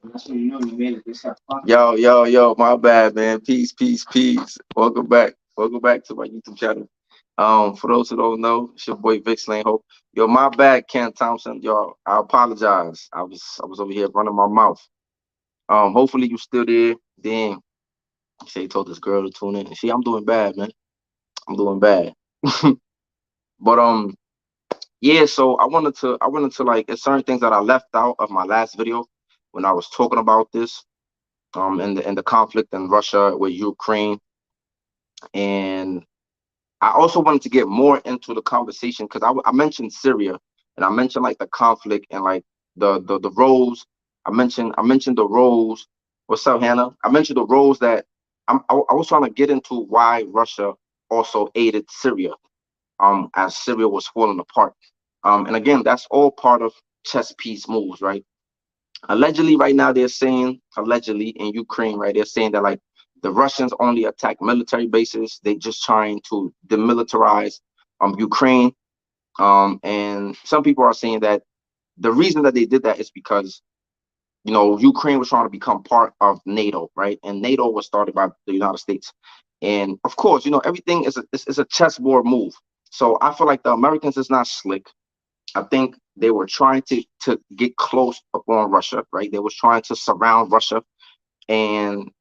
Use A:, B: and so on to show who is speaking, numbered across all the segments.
A: That's when you know you made it. Yo, my bad, man. Peace, peace, peace. Welcome back. Welcome back to my YouTube channel. For those who don't know, it's your boy Vic Lane Hope. Yo, my bad, Ken Thompson. Y'all, I apologize. I was over here running my mouth. Hopefully you still there. Damn. Say told this girl to tune in. See, I'm doing bad, man. I'm doing bad. But yeah, so I wanted to like it's certain things that I left out of my last video when I was talking about this. In the conflict in Russia with Ukraine. And I also wanted to get more into the conversation because I mentioned Syria and I mentioned like the conflict and like the roles. I mentioned the roles. What's up, Hannah? I mentioned the roles that I was trying to get into why Russia also aided Syria as Syria was falling apart. And again, that's all part of chess piece moves, right? Allegedly right now they're saying allegedly in Ukraine, right? They're saying that like the Russians only attack military bases. They just trying to demilitarize Ukraine. And some people are saying that the reason that they did that is because Ukraine was trying to become part of NATO, right? And NATO was started by the United States. And of course, everything is a chessboard move. So I feel like the Americans is not slick. I think they were trying to get close upon Russia, right? They was trying to surround Russia, and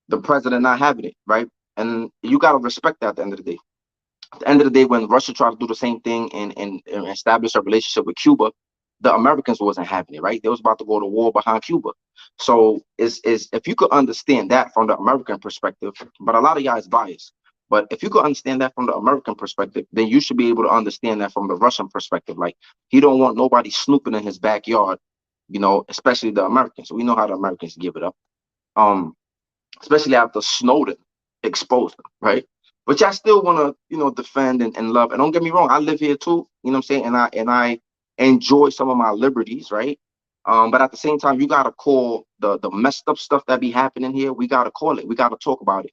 A: the president not having it, right? And you got to respect that at the end of the day. At the end of the day, when Russia tried to do the same thing and establish a relationship with Cuba, the Americans wasn't having it, right? They was about to go to war behind Cuba. So is if you could understand that from the American perspective, but a lot of y'all is biased. But if you could understand that from the American perspective, then you should be able to understand that from the Russian perspective. Like he don't want nobody snooping in his backyard, especially the Americans. We know how the Americans give it up. Um, Especially after Snowden exposed them, right? But I still want to, defend and love. And don't get me wrong, I live here too. You know what I'm saying? And I enjoy some of my liberties, right? But at the same time, you gotta call the messed up stuff that be happening here. We gotta call it. We gotta talk about it.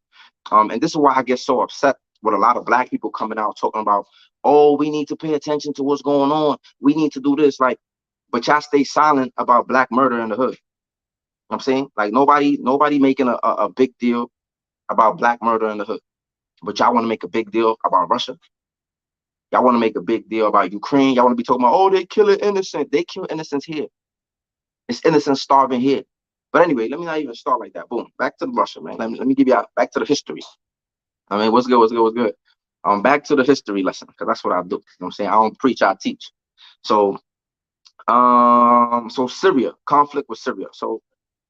A: And this is why I get so upset with a lot of black people coming out talking about, oh, we need to pay attention to what's going on. We need to do this, like, but y'all stay silent about black murder in the hood. I'm saying, like, nobody making a big deal about black murder in the hood, but y'all want to make a big deal about Russia. Y'all want to make a big deal about Ukraine. Y'all want to be talking about, oh, they killing innocent. They kill innocents here. It's innocent starving here. But anyway, let me not even start like that. Boom. Back to Russia, man. Let me give you back to the history. I mean, what's good? What's good? What's good? Back to the history lesson because that's what I do. You know what I'm saying? I don't preach, I teach. So, so Syria, conflict with Syria. So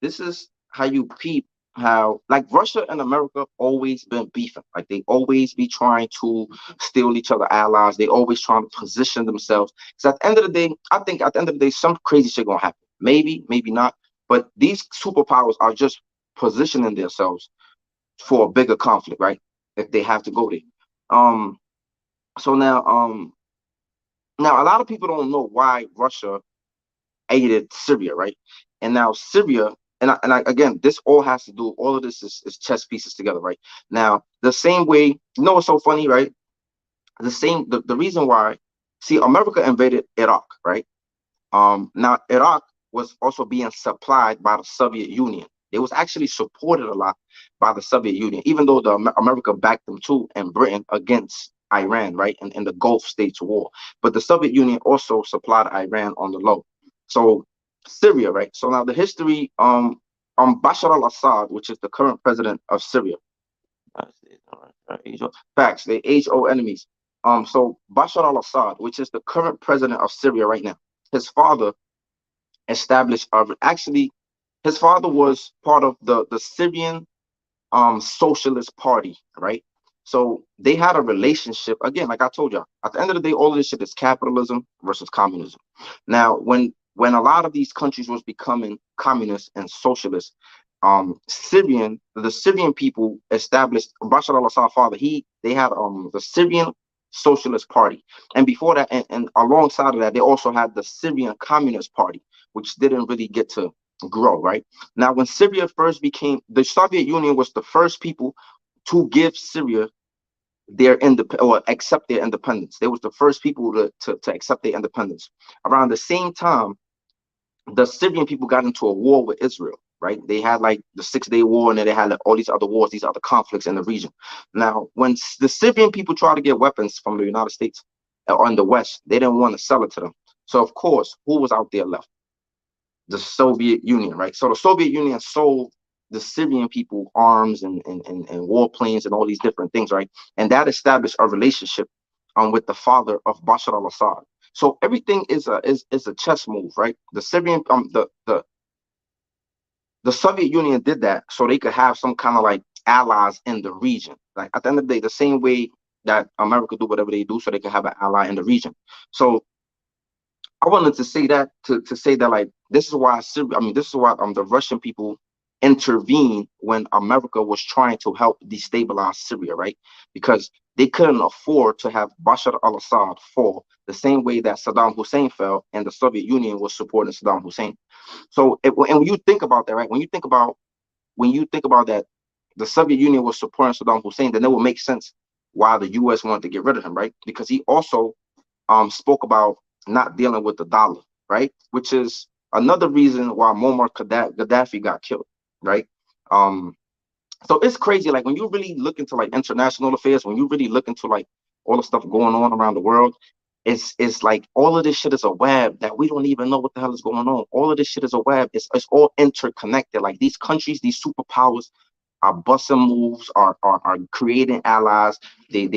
A: this is how you peep how like Russia and America always been beefing. Like they always be trying to steal each other allies. They always trying to position themselves. Because at the end of the day, I think at the end of the day, some crazy shit gonna happen. Maybe, maybe not. But these superpowers are just positioning themselves for a bigger conflict, right? If they have to go there. Um, so now a lot of people don't know why Russia aided Syria, right? And now Syria, again, this all has to do, all of this is chess pieces together, right? Now, the same way, what's so funny, right? The reason why, see, America invaded Iraq, right? Now Iraq was also being supplied by the Soviet Union. It was actually supported a lot by the Soviet Union, even though America backed them too, and Britain against Iran, right, in the Gulf States war. But the Soviet Union also supplied Iran on the low. So Syria, right? So now the history, Bashar al-Assad, which is the current president of Syria. Facts, they age-old enemies. So Bashar al-Assad, which is the current president of Syria right now, his father established actually his father was part of the Syrian Socialist Party, right? So they had a relationship. Again, like I told you, at the end of the day, all of this shit is capitalism versus communism. Now, when a lot of these countries was becoming communist and socialist, the Syrian people established Bashar al-Assad father. They had the Syrian Socialist Party, and before that, and alongside of that, they also had the Syrian Communist Party, which didn't really get to grow, right? Now, when Syria first became, the Soviet Union was the first people to give Syria their or accept their independence. They was the first people to accept their independence. Around the same time, the Syrian people got into a war with Israel, right? They had like the 6 Day War, and then they had like, all these other wars, these other conflicts in the region. Now, when the Syrian people tried to get weapons from the United States or in the West, they didn't want to sell it to them. So, of course, who was out there left? The Soviet Union, right? So the Soviet Union sold the Syrian people arms and warplanes and all these different things, right? And that established a relationship with the father of Bashar al-Assad. So everything is a chess move, right? The Syrian the Soviet Union did that so they could have some kind of like allies in the region. Like at the end of the day, the same way that America do whatever they do so they can have an ally in the region. So I wanted to say that to say that like this is why Syria, I mean this is why the Russian people intervened when America was trying to help destabilize Syria, right? Because they couldn't afford to have Bashar al-Assad fall the same way that Saddam Hussein fell and the Soviet Union was supporting Saddam Hussein. So and when you think about that, right? When you think about that, the Soviet Union was supporting Saddam Hussein, then it would make sense why the U.S. wanted to get rid of him, right? Because he also spoke about not dealing with the dollar, right? Which is another reason why Muammar Gaddafi got killed, right? Um, so it's crazy. Like when you really look into like international affairs, when you really look into like all the stuff going on around the world, it's like all of this shit is a web that we don't even know what the hell is going on. All of this shit is a web. It's all interconnected. Like these countries, these superpowers are busting moves, are creating allies. They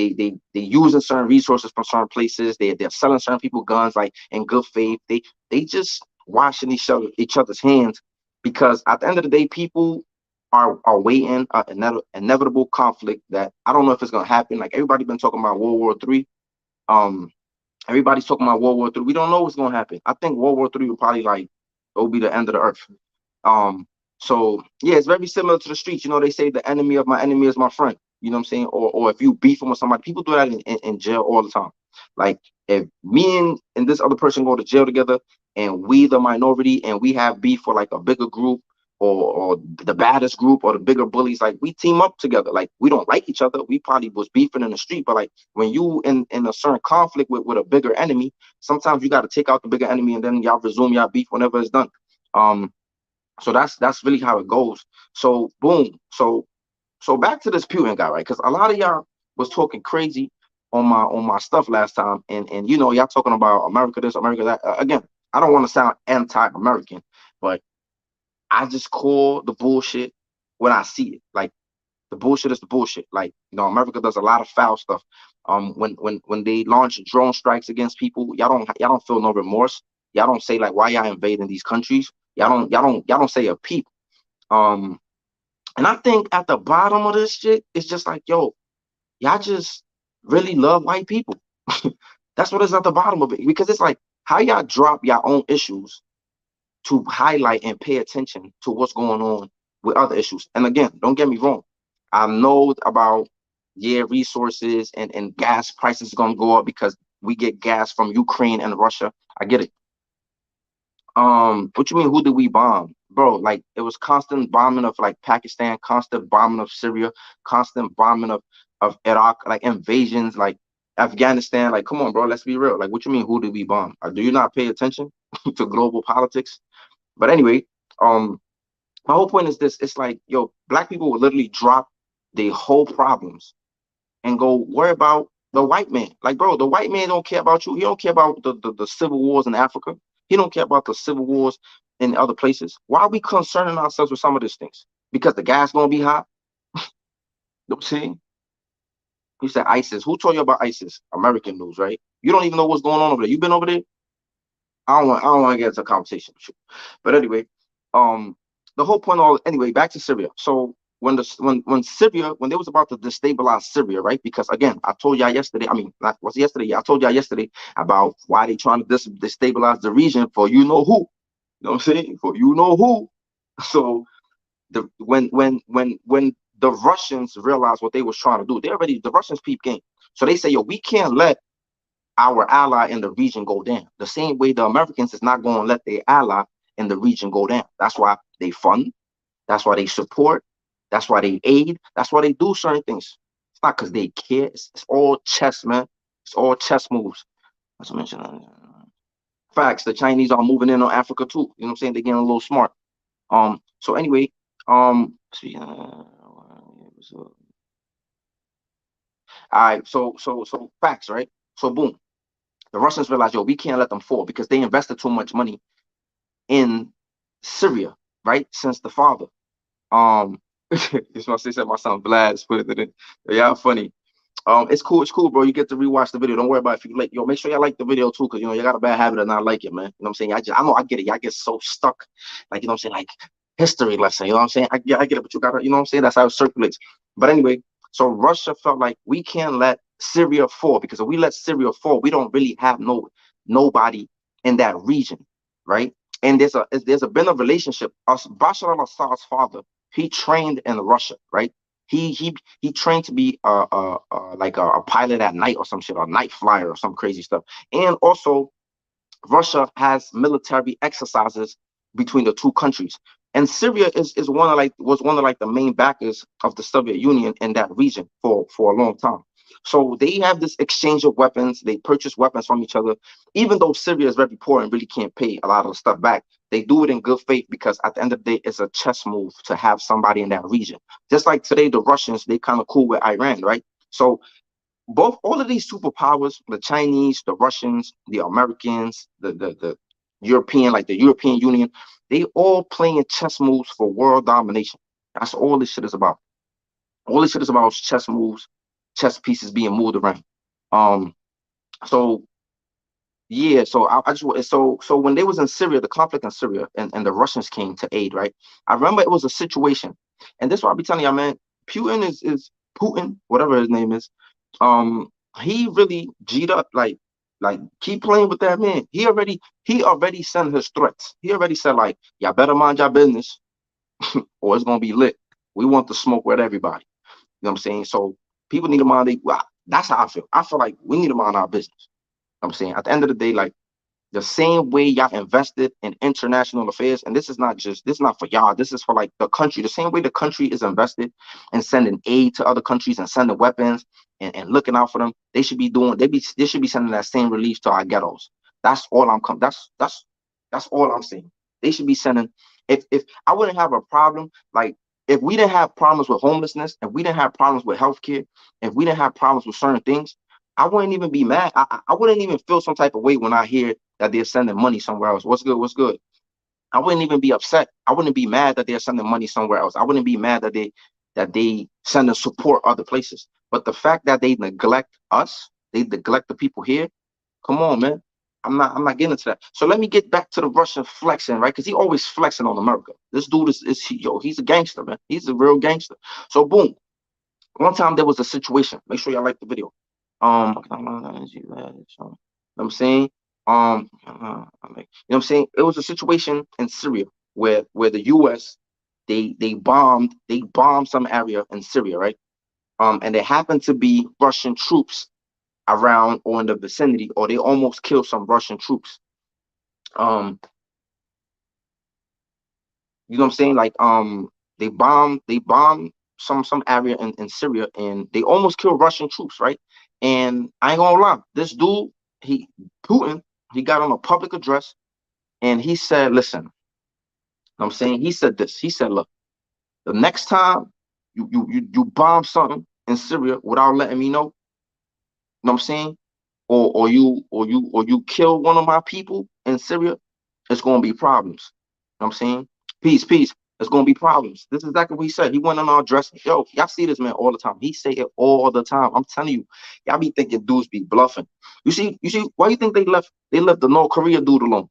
A: using certain resources from certain places. They're selling certain people guns like in good faith. They just washing each other's hands because at the end of the day, people are waiting inevitable conflict that I don't know if it's gonna happen. Like everybody been talking about World War III. Um, Everybody's talking about World War III. We don't know what's gonna happen. I think World War III will probably like it'll be the end of the earth. Um, so yeah, it's very similar to the streets. You know, they say the enemy of my enemy is my friend. You know what I'm saying? Or if you beefing with somebody, people do that in jail all the time. Like if me and this other person go to jail together and we the minority and we have beef for like a bigger group or the baddest group or the bigger bullies, like we team up together. Like we don't like each other. We probably was beefing in the street, but like when you in a certain conflict with a bigger enemy, sometimes you got to take out the bigger enemy and then y'all resume y'all beef whenever it's done. Um, so that's really how it goes. So boom. So back to this Putin guy, right? Because a lot of y'all was talking crazy on my stuff last time, and you know y'all talking about America this, America that. Again, I don't want to sound anti-American, but I just call the bullshit when I see it. Like the bullshit is the bullshit. Like America does a lot of foul stuff. When they launch drone strikes against people, y'all don't feel no remorse. Y'all don't say like why y'all invading these countries. Y'all don't say a peep. Um, and I think at the bottom of this shit, it's just like, yo, y'all just really love white people. That's what is at the bottom of it. Because it's like how y'all drop your own issues to highlight and pay attention to what's going on with other issues. And again, don't get me wrong. I know about resources and gas prices gonna go up because we get gas from Ukraine and Russia. I get it. What you mean? Who did we bomb, bro? Like it was constant bombing of like Pakistan, constant bombing of Syria, constant bombing of Iraq, like invasions, like Afghanistan. Like, come on, bro. Let's be real. Like, what you mean? Who did we bomb? Do you not pay attention to global politics? But anyway, um, my whole point is this: it's like, yo, black people will literally drop their whole problems and go worry about the white man. Like, bro, the white man don't care about you. He don't care about the civil wars in Africa. He don't care about the civil wars in other places. Why are we concerning ourselves with some of these things? Because the gas gonna be hot. You know what I'm saying? You said ISIS. Who told you about ISIS? American news, right? You don't even know what's going on over there. You been over there? I don't want to get into a conversation with you. But anyway, um, the whole point all anyway, back to Syria. So when Syria, when they was about to destabilize Syria, right? Because again, I told y'all yesterday, I mean, not was yesterday, yeah, I told y'all yesterday about why they trying to destabilize the region for you know who. You know what I'm saying? For you know who. So when the Russians realized what they was trying to do, the Russians peep game. So they say, yo, we can't let our ally in the region go down. The same way the Americans is not going to let their ally in the region go down. That's why they fund. That's why they support. That's why they aid. That's why they do certain things. It's not because they care. It's all chess, man. It's all chess moves. As I mentioned. facts. The Chinese are moving in on Africa too. You know what I'm saying? They're getting a little smart. So anyway, all right. So facts, right? So boom, the Russians realized, yo, we can't let them fall because they invested too much money in Syria, right? Since the father. Just want to say something. My son Vlad put it in. Y'all funny. It's cool, bro. You get to rewatch the video. Don't worry about if you like. Yo, make sure y'all like the video too, because you got a bad habit of not like it, man. You know what I'm saying? I know I get it. Y'all get so stuck, like, you know what I'm saying, like history lesson. You know what I'm saying? I get it, but you gotta, you know what I'm saying? That's how it circulates. But anyway, so Russia felt like we can't let Syria fall, because if we let Syria fall, we don't really have nobody in that region, right? And there's been a relationship. Bashar al-Assad's father, he trained in Russia, right? He trained to be like a pilot at night or some shit, or a night flyer or some crazy stuff. And also, Russia has military exercises between the two countries. And Syria is was one of like the main backers of the Soviet Union in that region for a long time. So they have this exchange of weapons. They purchase weapons from each other. Even though Syria is very poor and really can't pay a lot of the stuff back, they do it in good faith, because at the end of the day, it's a chess move to have somebody in that region. Just like today, the Russians, they kind of cool with Iran, right? So all of these superpowers, the Chinese, the Russians, the Americans, the European, like the European Union, they all playing chess moves for world domination. That's all this shit is about. All this shit is about chess moves, chess pieces being moved around. Um, so yeah, so I just so when they was in Syria, the conflict in Syria, and the Russians came to aid, right? I remember it was a situation, and this is what I be telling y'all, man. Putin is Putin, whatever his name is. He really G'd up, like keep playing with that man. He already sent his threats. He already said, like, y'all better mind your business, or it's gonna be lit. We want the smoke with everybody. You know what I'm saying? So people need to mind well, that's how I feel. I feel like we need to mind our business. You know what I'm saying, at the end of the day, like, the same way y'all invested in international affairs, and this is not for y'all, this is for like the country. The same way the country is invested in sending aid to other countries and sending weapons and looking out for them, they should be sending that same relief to our ghettos. That's all I'm com that's all I'm saying. They should be sending. If I wouldn't have a problem, like, if we didn't have problems with homelessness, if we didn't have problems with healthcare, if we didn't have problems with certain things, I wouldn't even be mad. I wouldn't even feel some type of way when I hear that they're sending money somewhere else. What's good? What's good? I wouldn't even be upset. I wouldn't be mad that they're sending money somewhere else. I wouldn't be mad that they send and support other places. But the fact that they neglect us, they neglect the people here. Come on, man. I'm not getting into that. So let me get back to the Russian flexing, right? Because he always flexing on America. This dude he's a gangster, man. He's a real gangster. So boom. One time there was a situation. Make sure y'all like the video. You know what I'm saying? You know what I'm saying? It was a situation in Syria where the US, they bombed some area in Syria, right? And there happened to be Russian troops around or in the vicinity, or they almost killed some Russian troops. Um, you know what I'm saying? Like, they bombed some area in Syria, and they almost killed Russian troops, right? And I ain't gonna lie, this dude, he Putin, he got on a public address, and he said, listen, you know what I'm saying, he said this. He said, look, the next time you bomb something in Syria without letting me know, you know what I'm saying? Or you kill one of my people in Syria, it's gonna be problems. You know what I'm saying? Peace, peace. It's gonna be problems. This is exactly what he said. He went on our dress. Yo, y'all see this man all the time. He say it all the time. I'm telling you, y'all be thinking dudes be bluffing. You see, why you think they left the North Korea dude alone? You know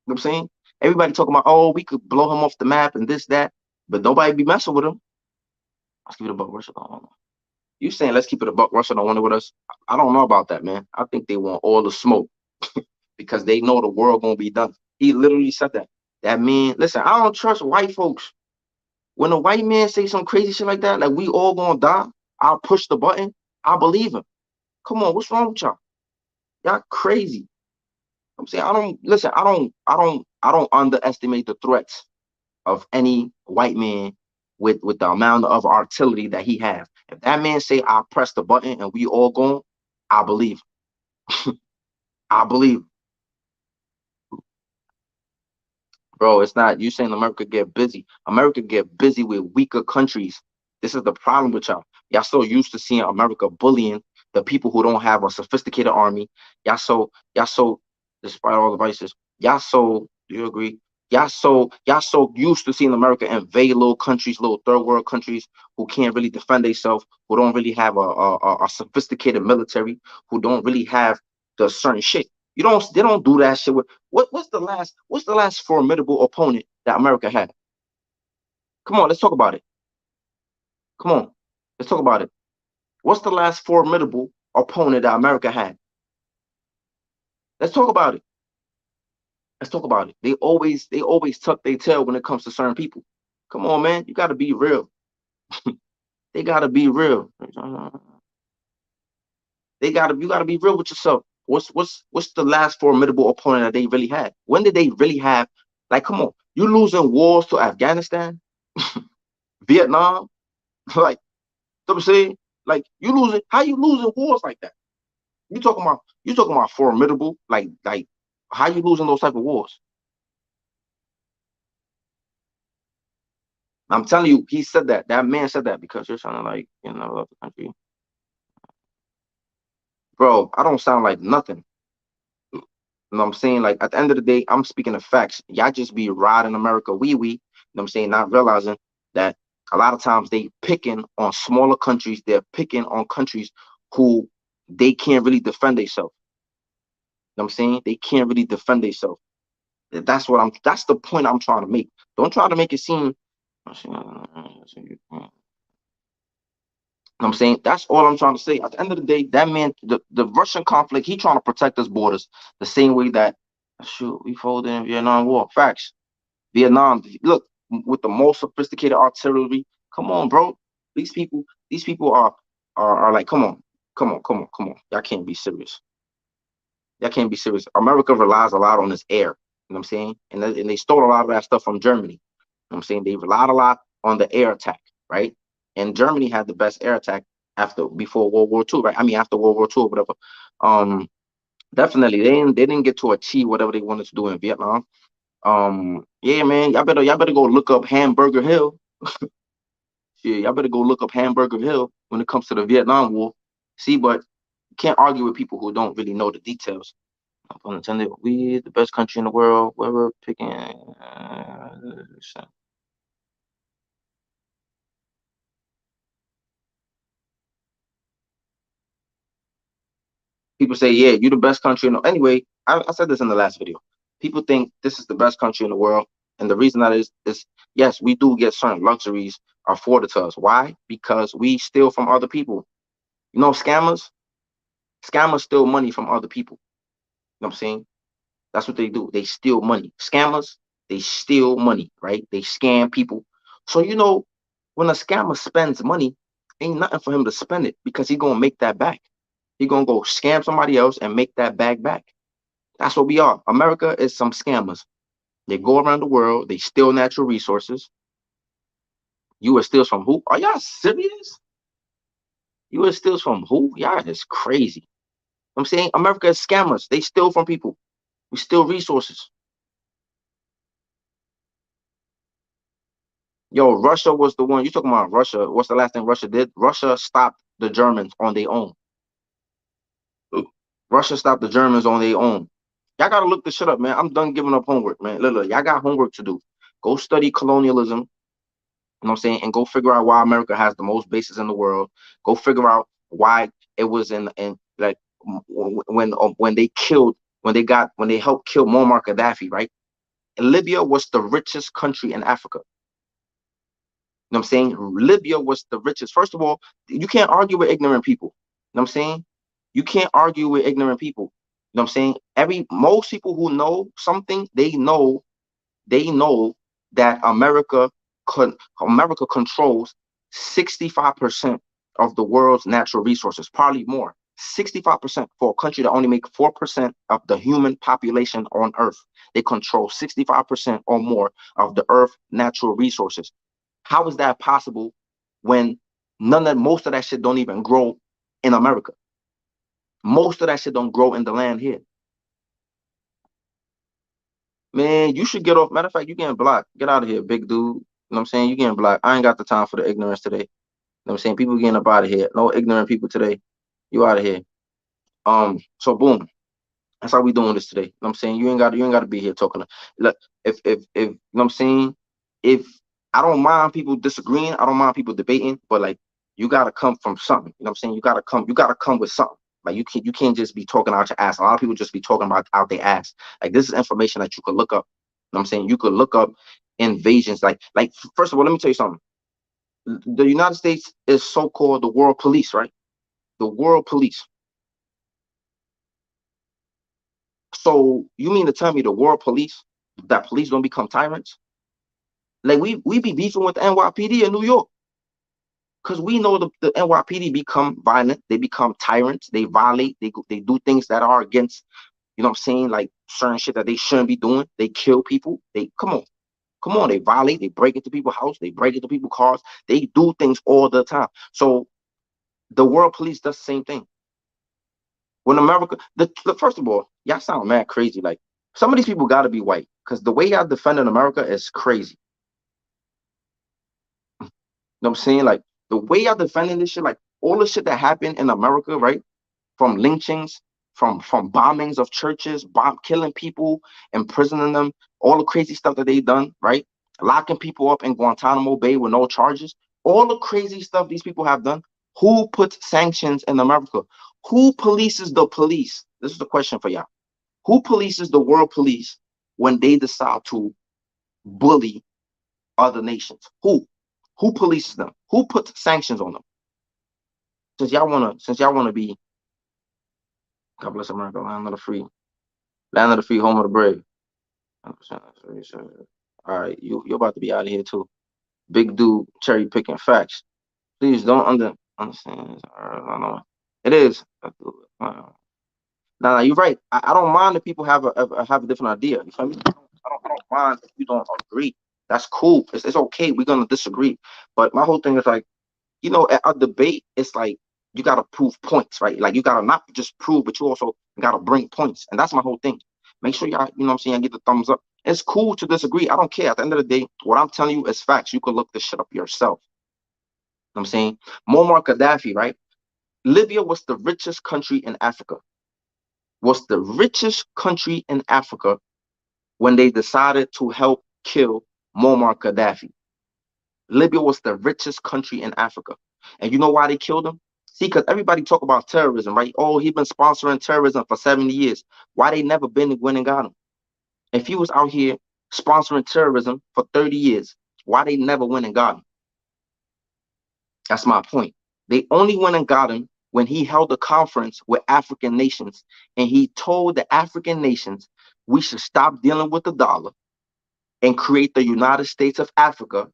A: what I'm saying? Everybody talking about, oh, we could blow him off the map and this, that, but nobody be messing with him. Let's give it a buck. Russia. You saying let's keep it a buck? Russia don't want it with us. I don't know about that, man. I think they want all the smoke because they know the world gonna be done. He literally said that. That man, listen, I don't trust white folks. When a white man say some crazy shit like that, like we all gonna die, I'll push the button. I believe him. Come on, what's wrong with y'all? Y'all crazy. I'm saying, I don't listen. I don't underestimate the threats of any white man with the amount of artillery that he has. If that man say I press the button and we all gone, I believe. I believe. Bro, it's not you saying America get busy. America get busy with weaker countries. This is the problem with y'all. Y'all so used to seeing America bullying the people who don't have a sophisticated army. Y'all so, despite all the vices, y'all so, do you agree? Y'all so used to seeing America invade little countries, little third world countries who can't really defend themselves, who don't really have a sophisticated military, who don't really have the certain shit. They don't do that shit with what's the last formidable opponent that America had? Come on, let's talk about it. Come on, let's talk about it. What's the last formidable opponent that America had? Let's talk about it. Let's talk about it. They always tuck their tail when it comes to certain people. Come on, man, you gotta be real. They gotta be real. You gotta be real with yourself. What's the last formidable opponent that they really had? When did they really have? Like, come on, you losing wars to Afghanistan, Vietnam, like, you know what I'm saying? Like, you losing, how you losing wars like that? You talking about formidable, like how you losing those type of wars? I'm telling you, he said that. That man said that because you're trying to, like, love the country. Bro, I don't sound like nothing. You know what I'm saying? Like, at the end of the day, I'm speaking of facts. Y'all just be riding America wee. You know what I'm saying? Not realizing that a lot of times they picking on smaller countries. They're picking on countries who they can't really defend themselves. You know what I'm saying? They can't really defend themselves. That's the point I'm trying to make. Don't try to make it seem, you know what I'm saying? That's all I'm trying to say. At the end of the day, that man, the Russian conflict, he trying to protect his borders the same way that, shoot, we folded in Vietnam War. Facts. Vietnam, look, with the most sophisticated artillery. Come on, bro. These people are like, come on. Y'all can't be serious. Y'all can't be serious. America relies a lot on its air. You know what I'm saying? And they stole a lot of that stuff from Germany. You know what I'm saying? They relied a lot on the air attack, right? And Germany had the best air attack before World War II, right? I mean, after World War II or whatever. Um, Definitely they didn't get to achieve whatever they wanted to do in Vietnam. Yeah, man, y'all better go look up Hamburger Hill. Yeah, y'all better go look up Hamburger Hill when it comes to the Vietnam War. See, but you can't argue with people who don't really know the details. No pun intended. We the best country in the world. Where we're picking. People say, yeah, you're the best country in the. Anyway, I said this in the last video. People think this is the best country in the world, and the reason that is yes, we do get certain luxuries afforded to us. Why? Because we steal from other people. Scammers steal money from other people. You know what I'm saying? That's what they do. They steal money. Scammers, they steal money, right? They scam people. So when a scammer spends money, ain't nothing for him to spend it because he gonna make that back. He gonna go scam somebody else and make that bag back. That's what we are. America is some scammers. They go around the world, they steal natural resources. U.S. steals from who? Are y'all serious? U.S. steals from who? Y'all is crazy. I'm saying America is scammers. They steal from people. We steal resources. Yo, Russia was the one you talking about. Russia. What's the last thing Russia did? Russia stopped the Germans on their own. Russia stopped the Germans on their own. Y'all gotta look this shit up, man. I'm done giving up homework, man. Look, y'all got homework to do. Go study colonialism. You know what I'm saying? And go figure out why America has the most bases in the world. Go figure out why it was in like when they helped kill Muammar Gaddafi, right? And Libya was the richest country in Africa. You know what I'm saying? Libya was the richest. First of all, you can't argue with ignorant people. You know what I'm saying? You can't argue with ignorant people. You know what I'm saying? Most people who know something, they know that America controls 65% of the world's natural resources, probably more. 65% for a country that only make 4% of the human population on Earth. They control 65% or more of the Earth natural resources. How is that possible when most of that shit don't even grow in America? Most of that shit don't grow in the land here. Man, you should get off. Matter of fact, you getting blocked. Get out of here, big dude. You know what I'm saying? You getting blocked. I ain't got the time for the ignorance today. You know what I'm saying? People getting up out of here. No ignorant people today. You out of here. So boom. That's how we doing this today. You know what I'm saying? You ain't gotta be here talking. Look, if you know what I'm saying, if I don't mind people disagreeing, I don't mind people debating, but like you gotta come from something. You know what I'm saying? You gotta come with something. Like you can't just be talking out your ass. A lot of people just be talking about out their ass. Like this is information that you could look up. You know what I'm saying? You could look up invasions. Like first of all, let me tell you something. The United States is so-called the world police, right? The world police. So you mean to tell me the world police, that police don't become tyrants? Like we be beefing with the NYPD in New York because we know the NYPD become violent, they become tyrants, they violate, they do things that are against, you know what I'm saying, like certain shit that they shouldn't be doing. They kill people. They come on, they violate, they break into people's house, they break into people's cars, they do things all the time. So the world police does the same thing. When America, the first of all, y'all sound mad crazy. Like some of these people got to be white because the way y'all defending America is crazy. You know what I'm saying? Like the way y'all defending this shit, like all the shit that happened in America, right? From lynchings, from bombings of churches, killing people, imprisoning them, all the crazy stuff that they done, right? Locking people up in Guantanamo Bay with no charges, all the crazy stuff these people have done. Who puts sanctions in America? Who polices the police? This is the question for y'all. Who polices the world police when they decide to bully other nations? Who polices them? Who puts sanctions on them? Since y'all wanna be, God bless America, land of the free, home of the brave. All right, you're about to be out of here too. Big dude, cherry picking facts. Please don't understand. I know it is. Nah, you're right. I don't mind if people have a different idea. You feel me? I don't mind if you don't agree. That's cool. It's okay. We're gonna disagree. But my whole thing is like, at a debate, it's like you gotta prove points, right? Like you gotta not just prove, but you also gotta bring points. And that's my whole thing. Make sure y'all, you know what I'm saying, get the thumbs up. It's cool to disagree. I don't care. At the end of the day, what I'm telling you is facts. You can look this shit up yourself. You know what I'm saying? Muammar Gaddafi, right? Libya was the richest country in Africa. Was the richest country in Africa when they decided to help kill Muammar Gaddafi. Libya was the richest country in Africa. And you know why they killed him? See, because everybody talk about terrorism, right? Oh, he been sponsoring terrorism for 70 years. Why they never been went and got him? If he was out here sponsoring terrorism for 30 years, why they never went and got him? That's my point. They only went and got him when he held a conference with African nations and he told the African nations we should stop dealing with the dollar and create the United States of Africa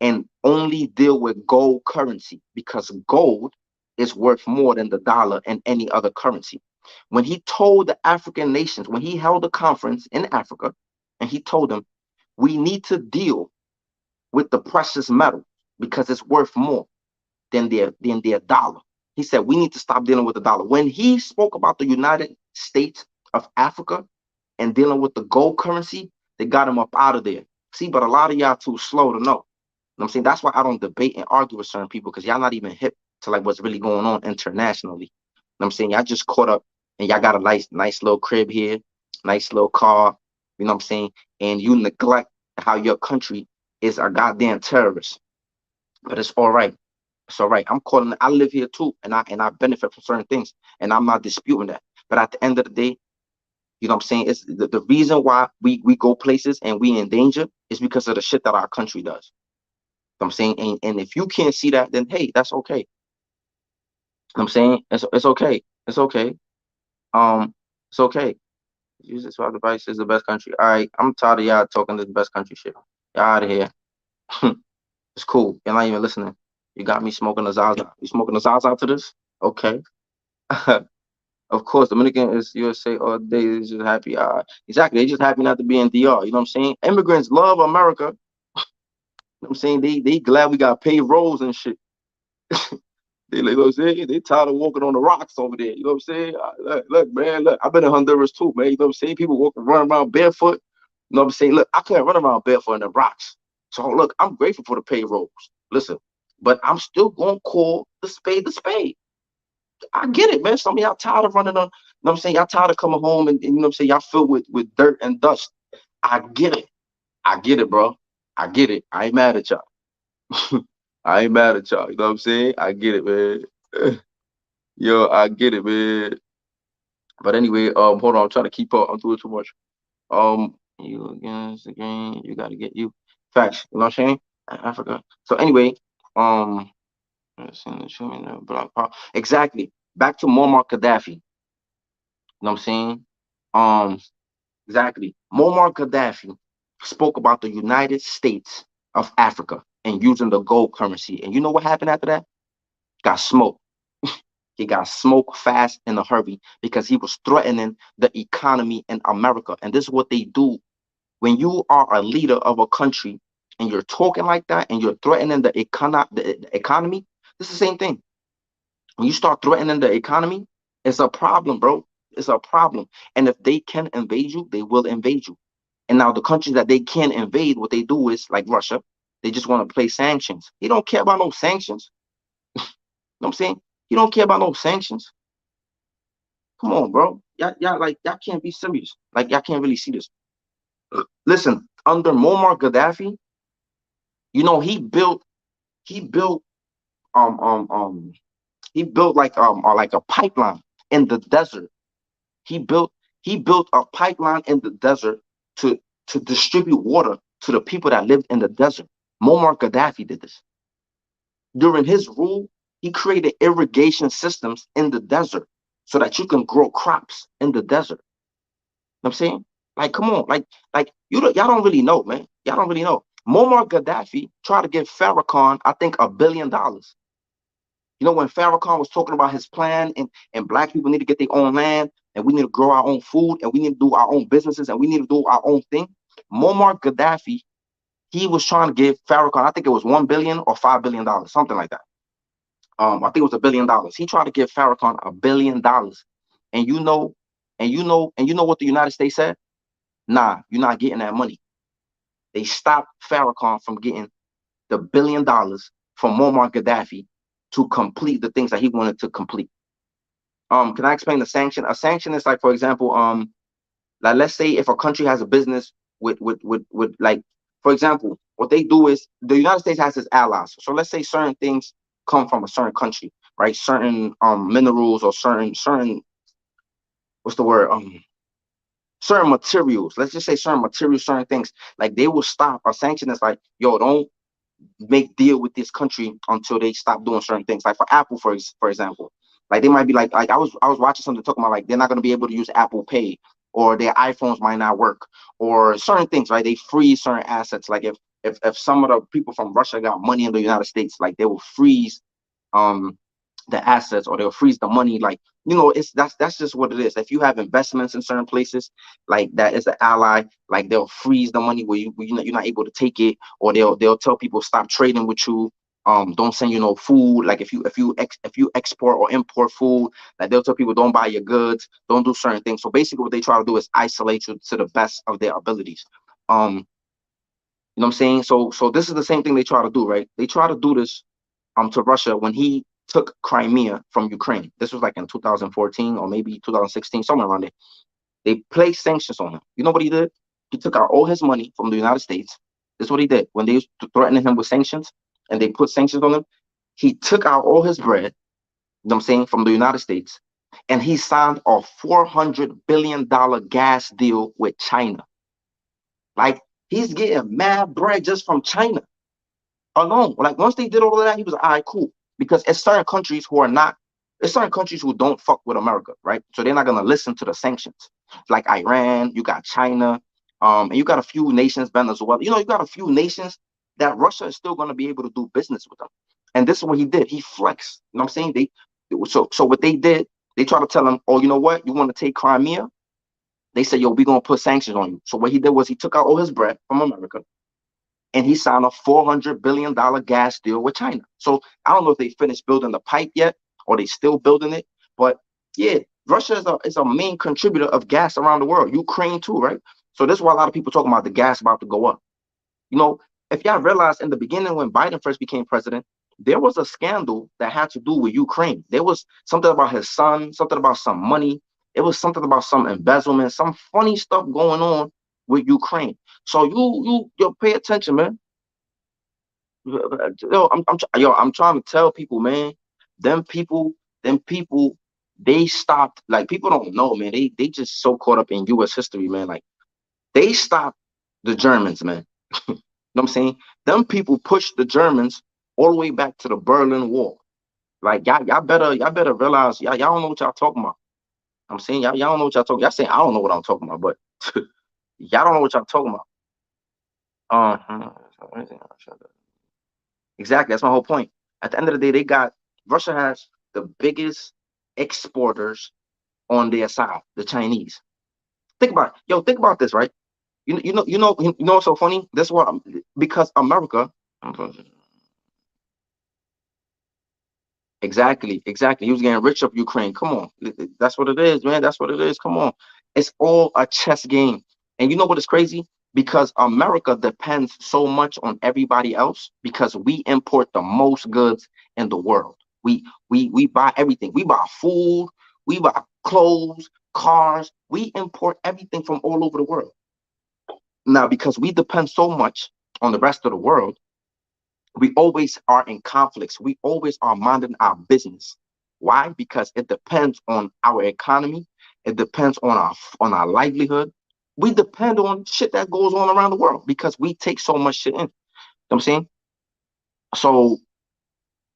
A: and only deal with gold currency because gold is worth more than the dollar and any other currency. When he told the African nations, when he held a conference in Africa, and he told them, we need to deal with the precious metal because it's worth more than their dollar. He said, we need to stop dealing with the dollar. When he spoke about the United States of Africa and dealing with the gold currency, they got him up out of there. See, but a lot of y'all too slow to know. I'm saying that's why I don't debate and argue with certain people because y'all not even hip to like what's really going on internationally. I'm saying y'all just caught up and y'all got a nice little crib here, nice little car, you know what I'm saying? And you neglect how your country is a goddamn terrorist. But it's all right. It's all right. I live here too, and I benefit from certain things, and I'm not disputing that. But at the end of the day, you know what I'm saying? It's the reason why we go places and we in danger is because of the shit that our country does. I'm saying, and if you can't see that, then hey, that's okay. I'm saying it's okay. It's okay. It's okay. Use this for device is the best country. All right, I'm tired of y'all talking this best country shit. Y'all out of here. It's cool. You're not even listening. You got me smoking a Zaza. You smoking a Zaza to this? Okay. Of course, Dominican is USA all day. They're just happy. Exactly. They just happy not to be in DR. You know what I'm saying? Immigrants love America. You know what I'm saying? They glad we got paid roads and shit. They like, you know what I'm saying? They tired of walking on the rocks over there. You know what I'm saying? Look, man, look, I've been in Honduras too, man. You know what I'm saying? People walking, running around barefoot. You know what I'm saying? Look, I couldn't run around barefoot in the rocks. So look, I'm grateful for the payrolls. Listen, but I'm still gonna call the spade the spade. I get it, man. Some of y'all tired of running on, you know what I'm saying? Y'all tired of coming home and you know what I'm saying, y'all filled with dirt and dust. I get it. I get it, bro. I get it. I ain't mad at y'all. I ain't mad at y'all. You know what I'm saying? I get it, man. Yo, I get it, man. But anyway, hold on, I'm trying to keep up. I'm doing too much. You against the game, you gotta get you facts. You know what I'm saying? Africa. So anyway, um, exactly. Back to Muammar Gaddafi. You know what I'm saying? Um, exactly. Muammar Gaddafi spoke about the United States of Africa and using the gold currency. And you know what happened after that? Got smoked. He got smoked fast in a hurry because he was threatening the economy in America. And this is what they do when you are a leader of a country and you're talking like that and you're threatening the economy. It's the same thing. When you start threatening the economy, it's a problem, bro. It's a problem. And if they can invade you, they will invade you. And now the countries that they can invade, what they do is like Russia, they just want to play sanctions. He don't care about no sanctions. You know what I'm saying? He don't care about no sanctions. Come on, bro. Y'all can't be serious. Like y'all can't really see this. Listen, under Muammar Gaddafi, you know, he built um um um he built like a pipeline in the desert. He built he built a pipeline in the desert to distribute water to the people that lived in the desert. Muammar Gaddafi did this. During his rule, he created irrigation systems in the desert so that you can grow crops in the desert. You know what I'm saying? Like, come on, y'all don't really know, man. Y'all don't really know. Muammar Gaddafi tried to give Farrakhan, I think, $1 billion. You know, when Farrakhan was talking about his plan and black people need to get their own land and we need to grow our own food and we need to do our own businesses and we need to do our own thing. Muammar Gaddafi, he was trying to give Farrakhan, I think it was 1 billion or $5 billion, something like that. I think it was $1 billion. He tried to give Farrakhan $1 billion. And you know what the United States said? Nah, you're not getting that money. They stopped Farrakhan from getting the $1 billion from Muammar Gaddafi to complete the things that he wanted to complete. Can I explain the sanction? A sanction is like, for example, like let's say if a country has a business with like, for example, what they do is the United States has its allies. So let's say certain things come from a certain country, right? Certain minerals or certain what's the word? Certain materials. Let's just say certain materials, certain things. Like they will stop a sanction is like, yo, don't make deal with this country until they stop doing certain things. Like for Apple, for example, like they might be like I was watching something talking about like they're not going to be able to use Apple Pay or their iPhones might not work or certain things, right? They freeze certain assets. Like if some of the people from Russia got money in the United States, like they will freeze um the assets or they'll freeze the money. Like, you know, it's that's just what it is. If you have investments in certain places like that is an ally, like they'll freeze the money where you're not able to take it, or they'll tell people stop trading with you, don't send you no food. Like if you export or import food, like they'll tell people don't buy your goods, don't do certain things. So basically what they try to do is isolate you to the best of their abilities. You know what I'm saying? So this is the same thing they try to do, right? They try to do this to Russia when he took Crimea from Ukraine. This was like in 2014 or maybe 2016, somewhere around there. They placed sanctions on him. You know what he did? He took out all his money from the United States. This is what he did. When they used to threaten him with sanctions and they put sanctions on him, he took out all his bread, you know what I'm saying, from the United States, and he signed a $400 billion gas deal with China. Like he's getting mad bread just from China alone. Like once they did all of that, he was like, all right, cool. Because it's certain countries who are not, it's certain countries who don't fuck with America, right? So they're not gonna listen to the sanctions. Like Iran, you got China, and you got a few nations, Venezuela. You know, you got a few nations that Russia is still gonna be able to do business with them. And this is what he did. He flexed. You know what I'm saying? So what they did, they tried to tell him, oh, you know what? You want to take Crimea? They said, yo, we're gonna put sanctions on you. So what he did was he took out all his bread from America and he signed a $400 billion gas deal with China. So I don't know if they finished building the pipe yet or they still building it, but yeah, Russia is a main contributor of gas around the world. Ukraine too, right? So that's why a lot of people talking about the gas about to go up. You know, if y'all realize in the beginning when Biden first became president, there was a scandal that had to do with Ukraine. There was something about his son, something about some money. It was something about some embezzlement, some funny stuff going on with Ukraine. So you pay attention, man. I'm trying to tell people, man. Them people, them people, they stopped. Like people don't know, man. They just so caught up in U.S. history, man. Like they stopped the Germans, man. You know what I'm saying? Them people pushed the Germans all the way back to the Berlin Wall. Like y'all better realize y'all don't know what y'all talking about. I'm saying y'all don't know what y'all talking. Y'all saying I don't know what I'm talking about, but y'all don't know what y'all talking about. Uh, exactly. That's my whole point. At the end of the day, Russia has the biggest exporters on their side, the Chinese. Think about it. Yo, think about this, right? You know what's so funny? That's what because America. Exactly, exactly. He was getting rich up Ukraine. Come on. That's what it is, man. That's what it is. Come on. It's all a chess game. And you know what is crazy? Because America depends so much on everybody else because we import the most goods in the world. We buy everything. We buy food, we buy clothes, cars. We import everything from all over the world. Now, because we depend so much on the rest of the world, we always are in conflicts. We always are minding our business. Why? Because it depends on our economy. It depends on our livelihood. We depend on shit that goes on around the world because we take so much shit in. You know what I'm saying? So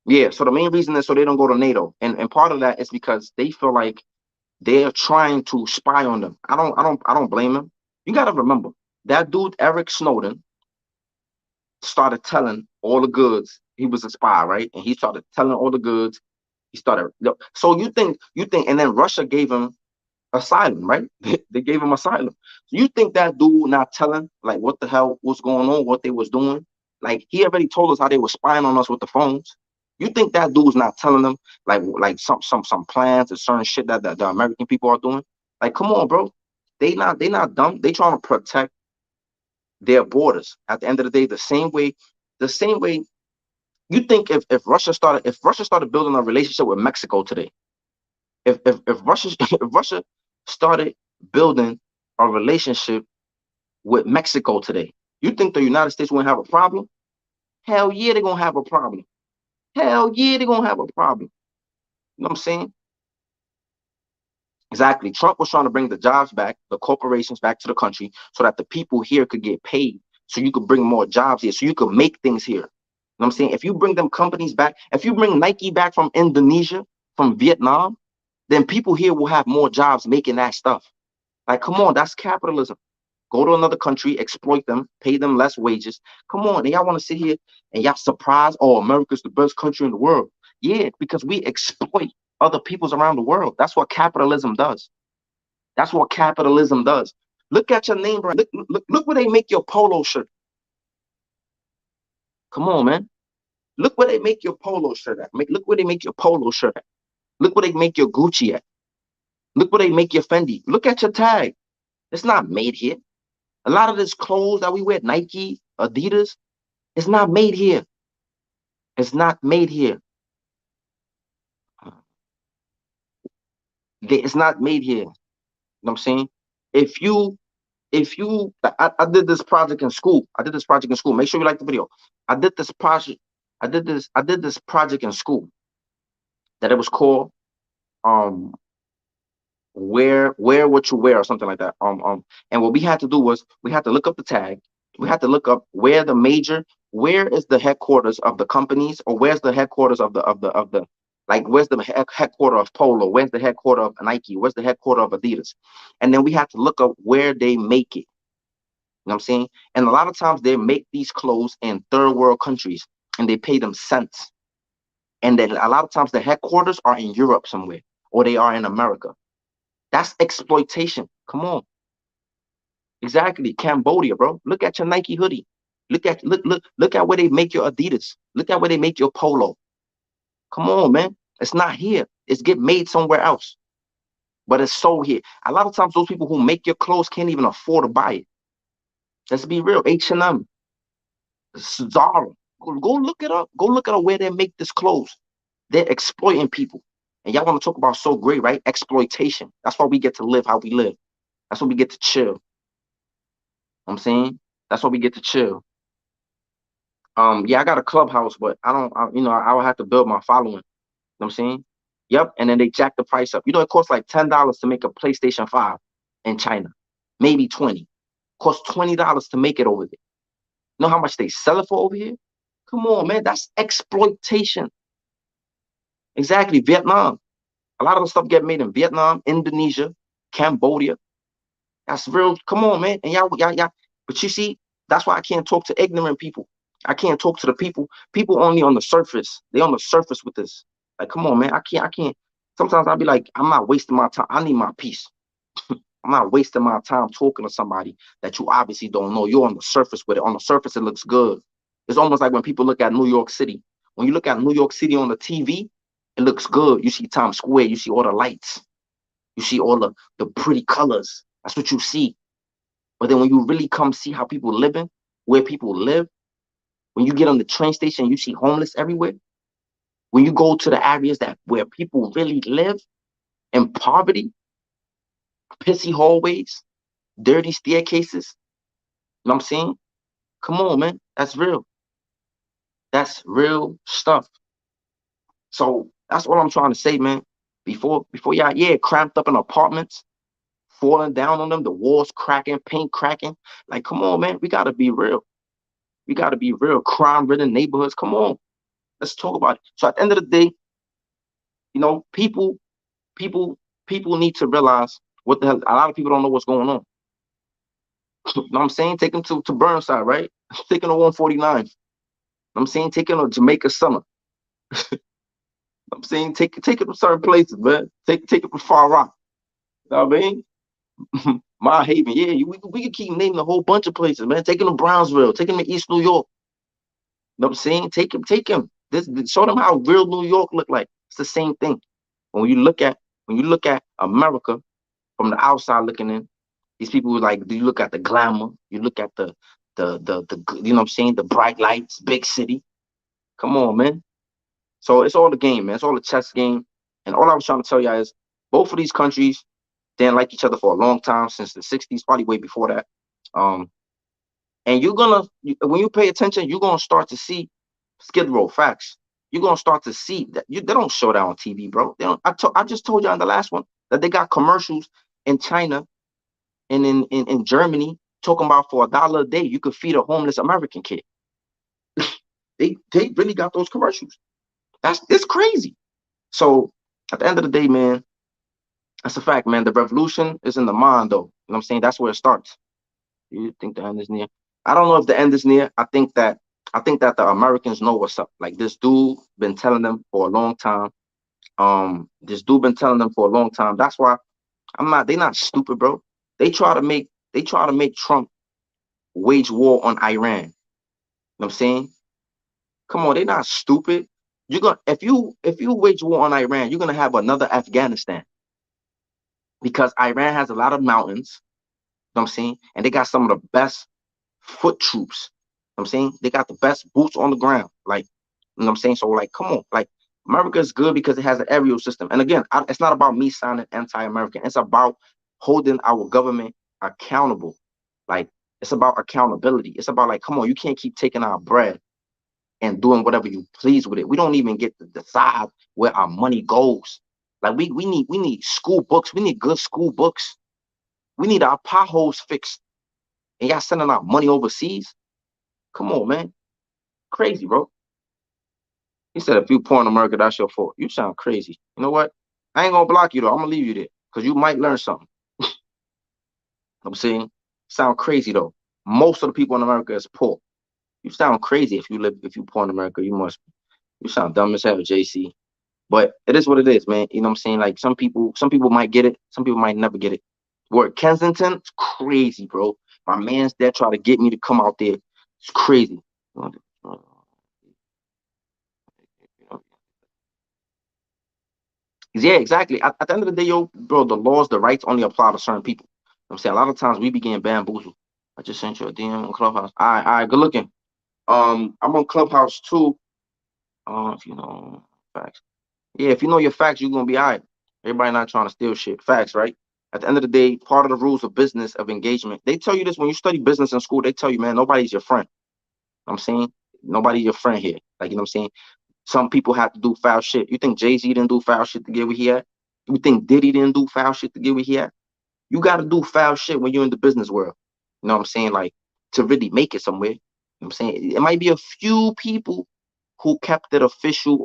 A: yeah, so the main reason is so they don't go to NATO. And part of that is because they feel like they're trying to spy on them. I don't blame them. You gotta remember that dude Eric Snowden started telling all the goods. He was a spy, right? And he started telling all the goods. He started. So you think, and then Russia gave him asylum, right? They gave him asylum. So you think that dude not telling like what the hell was going on, what they was doing? Like he already told us how they were spying on us with the phones. You think that dude's not telling them like some plans and certain shit that the American people are doing? Like, come on, bro. They not dumb. They trying to protect their borders. At the end of the day, the same way you think if Russia started building a relationship with Mexico today, if Russia if Russia started building a relationship with Mexico today, you think the United States won't have a problem? Hell yeah, they're gonna have a problem. Hell yeah, they're gonna have a problem. You know what I'm saying? Exactly. Trump was trying to bring the jobs back, the corporations back to the country so that the people here could get paid. So you could bring more jobs here, so you could make things here. You know what I'm saying? If you bring them companies back, if you bring Nike back from Indonesia, from Vietnam, then people here will have more jobs making that stuff. Like, come on, that's capitalism. Go to another country, exploit them, pay them less wages. Come on, and y'all want to sit here and y'all surprised, oh, America's the best country in the world. Yeah, because we exploit other peoples around the world. That's what capitalism does. That's what capitalism does. Look at your name brand. Look where they make your polo shirt. Come on, man. Look where they make your polo shirt at. Look where they make your polo shirt at. Look where they make your Gucci at. Look where they make your Fendi. Look at your tag. It's not made here. A lot of this clothes that we wear, Nike, Adidas, it's not made here. It's not made here. It's not made here. You know what I'm saying? If you, I did this project in school. I did this project in school. Make sure you like the video. I did this project. I did this project in school that it was called um wear what you wear or something like that. And what we had to do was we had to look up the tag. We had to look up where is the headquarters of the companies, or where's the headquarters of the like where's the headquarter of Polo, where's the headquarter of Nike, where's the headquarter of Adidas, and then we had to look up where they make it. You know what I'm saying? And a lot of times they make these clothes in third world countries and they pay them cents. And then a lot of times the headquarters are in Europe somewhere, or they are in America. That's exploitation. Come on. Exactly. Cambodia, bro. Look at your Nike hoodie. Look at where they make your Adidas. Look at where they make your polo. Come on, man. It's not here. It's get made somewhere else. but it's sold here. A lot of times, those people who make your clothes can't even afford to buy it. Let's be real. H&M, Zara. Go look it up. Go look at where they make this clothes. They're exploiting people. And y'all want to talk about so great, right? Exploitation. That's why we get to live how we live. That's why we get to chill. You know what I'm saying? That's why we get to chill. Yeah, I got a clubhouse, but I don't, I would have to build my following. You know what I'm saying? Yep. And then they jack the price up. You know, it costs like $10 to make a PlayStation 5 in China. Maybe 20. It costs $20 to make it over there. You know how much they sell it for over here? Come on, man. That's exploitation. Exactly. Vietnam. A lot of the stuff get made in Vietnam, Indonesia, Cambodia. That's real. Come on, man. And y'all. But you see, that's why I can't talk to ignorant people. I can't talk to the people only on the surface. They on the surface with this. Like, come on, man. I can't. Sometimes I'll be like, I'm not wasting my time. I need my peace. I'm not wasting my time talking to somebody that you obviously don't know. You're on the surface with it. On the surface, it looks good. It's almost like when people look at New York City. When you look at New York City on the TV, it looks good. You see Times Square. You see all the lights. You see all the pretty colors. That's what you see. But then when you really come see how people living, where people live, when you get on the train station, you see homeless everywhere. When you go to the areas that where people really live in poverty, pissy hallways, dirty staircases. You know what I'm saying? Come on, man. That's real. That's real stuff. So that's what I'm trying to say, man. Before y'all, yeah, cramped up in apartments, falling down on them, the walls cracking, paint cracking. Like, come on, man. We gotta be real. We gotta be real. Crime-ridden neighborhoods. Come on. Let's talk about it. So at the end of the day, people, people need to realize what the hell. A lot of people don't know what's going on. You know what I'm saying? Take them to Burnside, right? Take them to 149. You know what I'm saying? Take them to Jamaica Summer. I'm saying take it to certain places, man. Take it to Far Rock. You know what I mean? My Haven, yeah. We can keep naming a whole bunch of places, man. Take him to Brownsville, take him to East New York. You know what I'm saying? Take him. This show them how real New York look like. It's the same thing. When you look at America from the outside looking in, these people like you look at the glamour, you look at the you know what I'm saying, the bright lights, big city. Come on, man. So it's all the game, man. It's all a chess game. And all I was trying to tell you is both of these countries didn't like each other for a long time, since the 60s, probably way before that. Um, and when you pay attention, you're gonna start to see Skid Row facts. You're gonna start to see that they don't show that on TV, bro. They don't. I just told you on the last one that they got commercials in China and in Germany talking about for $1 a day you could feed a homeless American kid. They really got those commercials. It's crazy. So at the end of the day, man, that's a fact, man. The revolution is in the mind, though. You know what I'm saying? That's where it starts. You think the end is near? I don't know if the end is near. I think that the Americans know what's up. Like, this dude been telling them for a long time. This dude been telling them for a long time. That's why they're not stupid, bro. They try to make Trump wage war on Iran. You know what I'm saying? Come on, they're not stupid. You're gonna if you wage war on Iran, you're gonna have another Afghanistan, because Iran has a lot of mountains. You know what I'm saying? And they got some of the best foot troops. You know what I'm saying? They got the best boots on the ground. Like, you know what I'm saying? So, like, come on. Like, America is good because it has an aerial system. And again, it's not about me sounding anti-American. It's about holding our government accountable. Like, it's about accountability. It's about, like, come on, you can't keep taking our bread and doing whatever you please with it. We don't even get to decide where our money goes. Like, we need school books. We need good school books. We need our potholes fixed. And y'all sending out money overseas? Come on, man. Crazy, bro. He said, if you poor in America, that's your fault. You sound crazy. You know what? I ain't gonna block you though. I'm gonna leave you there because you might learn something. I'm saying, sound crazy though. Most of the people in America is poor. You sound crazy if you poor in America. You sound dumb as hell, JC. But it is what it is, man. You know what I'm saying? Like, some people might get it, some people might never get it. Where Kensington, it's crazy, bro. My man's there trying to get me to come out there. It's crazy. Yeah, exactly. At the end of the day, yo, bro, the laws, the rights only apply to certain people. I'm saying a lot of times we be getting bamboozled. I just sent you a DM on Clubhouse. All right, good looking. I'm on Clubhouse too. If you know facts. Yeah, if you know your facts, you're gonna be all right. Everybody not trying to steal shit. Facts, right? At the end of the day, part of the rules of business of engagement, they tell you this when you study business in school. They tell you, man, nobody's your friend. I'm saying nobody's your friend here. Like you know what I'm saying. Some people have to do foul shit. You think Jay-Z didn't do foul shit to get where he at? You think Diddy didn't do foul shit to get where he at? You got to do foul shit when you're in the business world. You know what I'm saying? Like to really make it somewhere. You know what I'm saying? It might be a few people who kept it official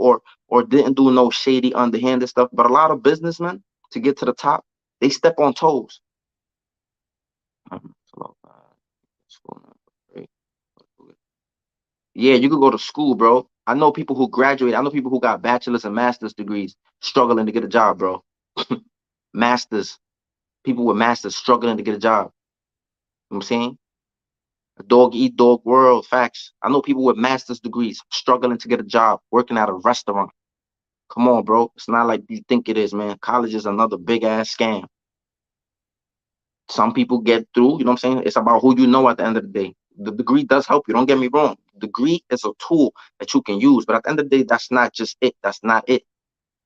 A: or didn't do no shady underhanded stuff, but a lot of businessmen to get to the top, they step on toes. Yeah, you could go to school, bro. I know people who graduate. I know people who got bachelor's and master's degrees struggling to get a job, bro. Masters, people with masters struggling to get a job. You know what I'm saying? A dog eat dog world, facts. I know people with master's degrees struggling to get a job, working at a restaurant. Come on, bro. It's not like you think it is, man. College is another big ass scam. Some people get through, you know what I'm saying? It's about who you know at the end of the day. The degree does help you, don't get me wrong. Degree is a tool that you can use, but at the end of the day, that's not just it. That's not it.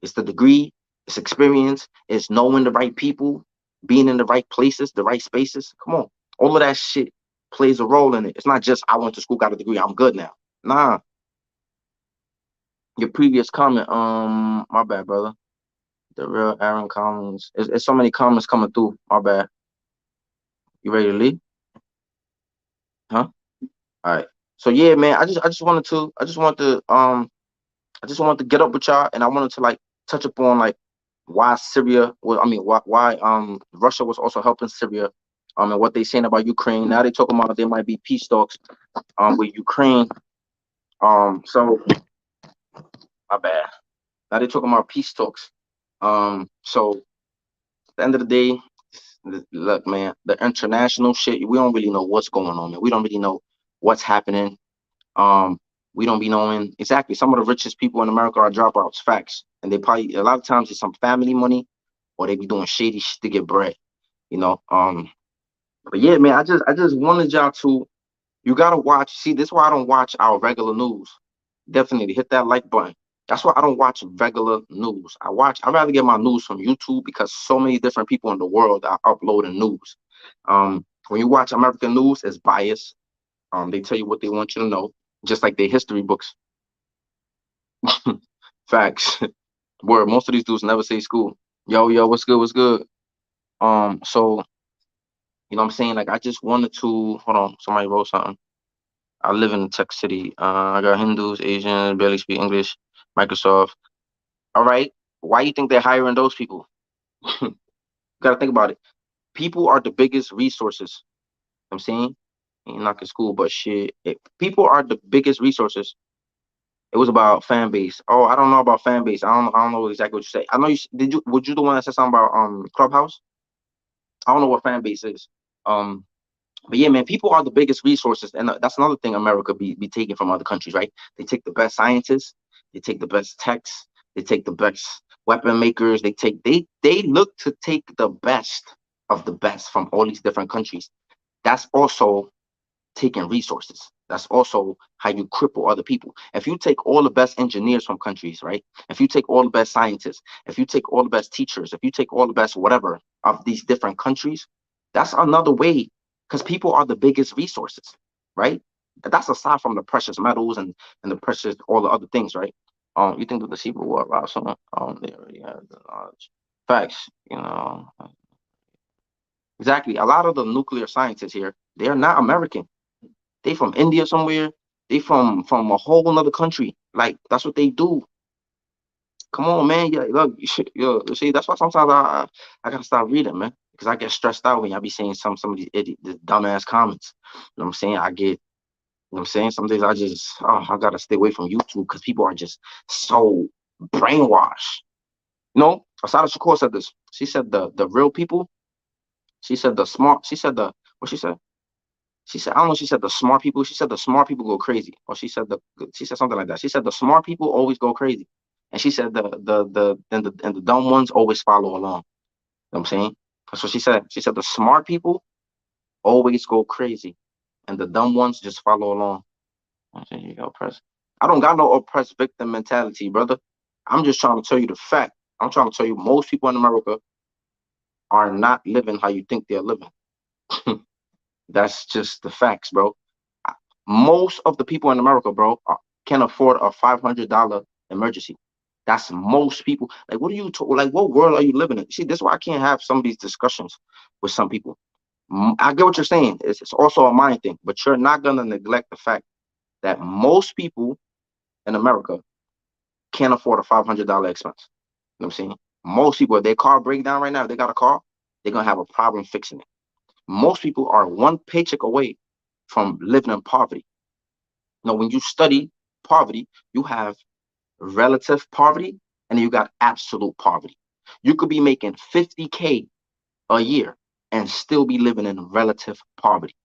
A: It's the degree, it's experience, it's knowing the right people, being in the right places, the right spaces. Come on. All of that shit plays a role in it. It's not just I went to school, got a degree, I'm good now. Nah. Your previous comment, my bad, brother. The real Aaron Collins. It's so many comments coming through. My bad. You ready to leave? Huh? All right. So yeah, man. I just wanted to get up with y'all, and I wanted to like touch upon like why Syria. Well, I mean, why Russia was also helping Syria, and what they saying about Ukraine. Now they talking about there might be peace talks with Ukraine. So my bad. Now they talking about peace talks. So at the end of the day, look, man, the international shit. We don't really know what's going on, man. We don't really know what's happening. Um, we don't be knowing exactly. Some of the richest people in America are dropouts, facts, and they probably a lot of times it's some family money, or they be doing shady shit to get bread, you know. But yeah, man, I just wanted y'all to. You gotta watch. See, this is why I don't watch our regular news. Definitely hit that like button. That's why I don't watch regular news. I rather get my news from YouTube because so many different people in the world are uploading news. When you watch American news, it's biased. They tell you what they want you to know, just like their history books. Facts. Where most of these dudes never say school. Yo, what's good? What's good? So you know what I'm saying? Like I just wanted to hold on, somebody wrote something. I live in Tech City. I got Hindus, Asians, barely speak English, Microsoft. All right. Why you think they're hiring those people? You gotta think about it. People are the biggest resources. I'm saying ain't not in school, but shit. People are the biggest resources. It was about fan base. Oh, I don't know about fan base. I don't know exactly what you say. I know you did you would you the one that said something about Clubhouse? I don't know what fan base is. Um but yeah, man, people are the biggest resources, and that's another thing America be taking from other countries, right? They take the best scientists, they take the best techs, they take the best weapon makers, they look to take the best of the best from all these different countries. That's also taking resources. That's also how you cripple other people. If you take all the best engineers from countries, right? If you take all the best scientists, if you take all the best teachers, if you take all the best whatever of these different countries, that's another way because people are the biggest resources, right? That's aside from the precious metals and the precious all the other things, right? You think that the people will arouse someone? They already have the knowledge. Facts, you know. Exactly. A lot of the nuclear scientists here, they're not American. They from India somewhere. They from a whole another country. Like that's what they do. Come on, man. Yeah, look, yo, see, that's why sometimes I gotta stop reading, man, because I get stressed out when I be saying some of these the dumbass comments. You know what I'm saying? You know what I'm saying? Some days I gotta stay away from YouTube because people are just so brainwashed. You know, Asada Shakur said this. She said the real people. She said the smart. She said the what she said. She said, I don't know. She said the smart people. She said the smart people go crazy, or she said something like that. She said the smart people always go crazy, And she said the dumb ones always follow along. You know what I'm saying? That's what she said. She said the smart people always go crazy, and the dumb ones just follow along. I said, you oppressed. I don't got no oppressed victim mentality, brother. I'm just trying to tell you the fact. I'm trying to tell you most people in America are not living how you think they're living. That's just the facts, bro. Most of the people in America, bro, can afford a $500 emergency. That's most people. Like, what are you like? What world are you living in? See, this is why I can't have some of these discussions with some people. I get what you're saying. It's also a mind thing, but you're not gonna neglect the fact that most people in America can't afford a $500 expense. You know what I'm saying? Most people, if their car break down right now, if they got a car, they're gonna have a problem fixing it. Most people are one paycheck away from living in poverty. Now, when you study poverty, you have relative poverty and you got absolute poverty. You could be making 50K a year and still be living in relative poverty,